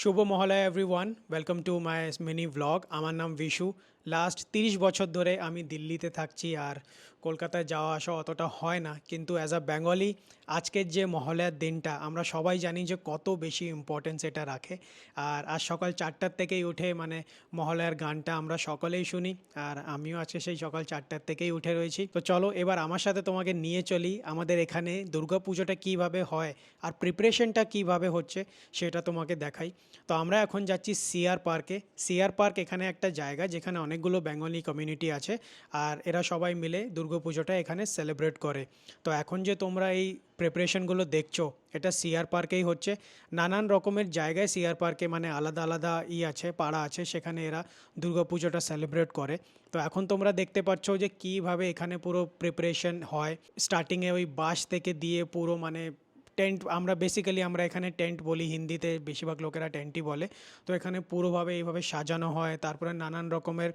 Shubho Mahalaya everyone, welcome to my mini vlog. আমার নাম Bishu. Last 30 বছর ধরে আমি দিল্লিতে থাকছি, আর কলকাতায় যাওয়া আসা অতটা হয় না। কিন্তু অ্যাজ আ বেঙ্গলি আজকের যে মহালয়ার দিনটা আমরা সবাই জানি যে কত বেশি ইম্পর্টেন্স এটা রাখে। আর আজ সকাল 4টার থেকেই উঠে মহালয়ার গানটা আমরা সকলেই শুনি, আর আমিও আজকে সেই সকাল 4টার থেকেই উঠে রয়েছি। তো চলো এবার আমার সাথে তোমাকে নিয়ে চলি আমাদের এখানে দুর্গাপুজোটা কীভাবে হয় আর প্রিপারেশনটা কীভাবে হচ্ছে সেটা তোমাকে দেখাই। তো আমরা এখন যাচ্ছি সিআর পার্কে। সিআর পার্ক এখানে একটা জায়গা যেখানে অনেকগুলো বেঙ্গলি কমিউনিটি আছে, আর এরা সবাই মিলে দুর্গাপুজোটা এখানে সেলিব্রেট করে। তো এখন যে তোমরা এই প্রিপারেশনগুলো দেখছো, এটা সিআর পার্কেই হচ্ছে। নানান রকমের জায়গায় সিআর পার্কে আলাদা আলাদা আছে, পাড়া আছে, সেখানে এরা দুর্গাপুজোটা সেলিব্রেট করে। তো এখন তোমরা দেখতে পাচ্ছ যে কীভাবে এখানে পুরো প্রিপারেশন হয়। স্টার্টিংয়ে ওই বাঁশ থেকে দিয়ে পুরো টেন্ট, আমরা এখানে টেন্ট বলি, হিন্দিতে বেশিরভাগ লোকেরা টেন্টই বলে। তো এখানে পুরোভাবে এইভাবে সাজানো হয়, তারপরে নানান রকমের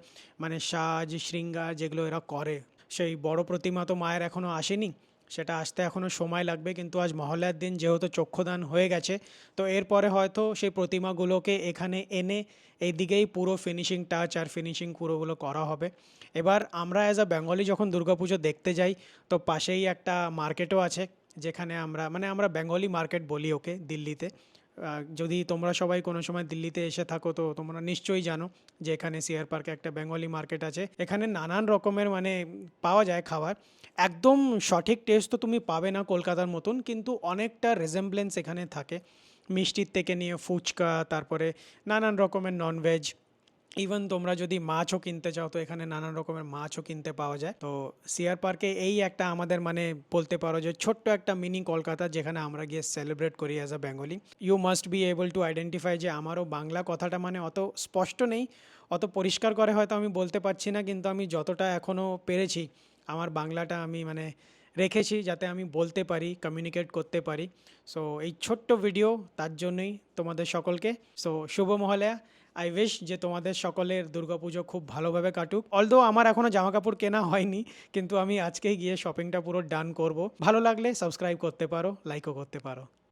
সাজ শৃঙ্গার যেগুলো এরা করে। সেই বড় প্রতিমা তো মায়ের এখনও আসেনি, সেটা আসতে এখনও সময় লাগবে, কিন্তু আজ মহালয়ার দিন যেহেতু চক্ষুদান হয়ে গেছে, তো এরপরে হয়তো সেই প্রতিমাগুলোকে এখানে এনে এইদিকেই পুরো ফিনিশিং টাচ আর ফিনিশিং পুরোগুলো করা হবে। এবার আমরা অ্যাজ আ বেঙ্গলি যখন দুর্গাপুজো দেখতে যাই, তো পাশেই একটা মার্কেটও আছে, যেখানে আমরা বেঙ্গলি মার্কেট বলি ওকে দিল্লিতে। যদি তোমরা সবাই কোনো সময় দিল্লিতে এসে থাকো তো তোমরা নিশ্চয়ই জানো যে এখানে সিআর পার্কে একটা বেঙ্গলি মার্কেট আছে। এখানে নানান রকমের পাওয়া যায় খাবার। একদম সঠিক টেস্ট তো তুমি পাবে না কলকাতার মতন, কিন্তু অনেকটা রেজেম্বলেন্স এখানে থাকে। মিষ্টির থেকে নিয়ে ফুচকা, তারপরে নানান রকমের ননভেজ, ইভেন তোমরা যদি মাছও কিনতে চাও তো এখানে নানান রকমের মাছও কিনতে পাওয়া যায়। তো সিআর পার্কে এই একটা আমাদের বলতে পারো যে ছোট্ট একটা মিনি কলকাতা, যেখানে আমরা গিয়ে সেলিব্রেট করি as a Bengali. You must be able to identify যে আমারও বাংলা কথাটা অত স্পষ্ট নেই, অত পরিষ্কার করে হয়তো আমি বলতে পারছি না, কিন্তু আমি যতটা এখনও পেরেছি আমার বাংলাটা আমি রেখেছি যাতে আমি বলতে পারি, কমিউনিকেট করতে পারি। সো এই ছোট্ট ভিডিও তার জন্যই তোমাদের সকলকে। সো শুভ মহালয়া। আই উইশ যে তোমাদের সকলের দুর্গাপুজো খুব ভালোভাবে কাটুক। অলদো আমার এখনও জামা কাপড় কেনা হয়নি, কিন্তু আমি আজকেই গিয়ে শপিংটা পুরো ডান করব। ভালো লাগলে সাবস্ক্রাইব করতে পারো, লাইকও করতে পারো।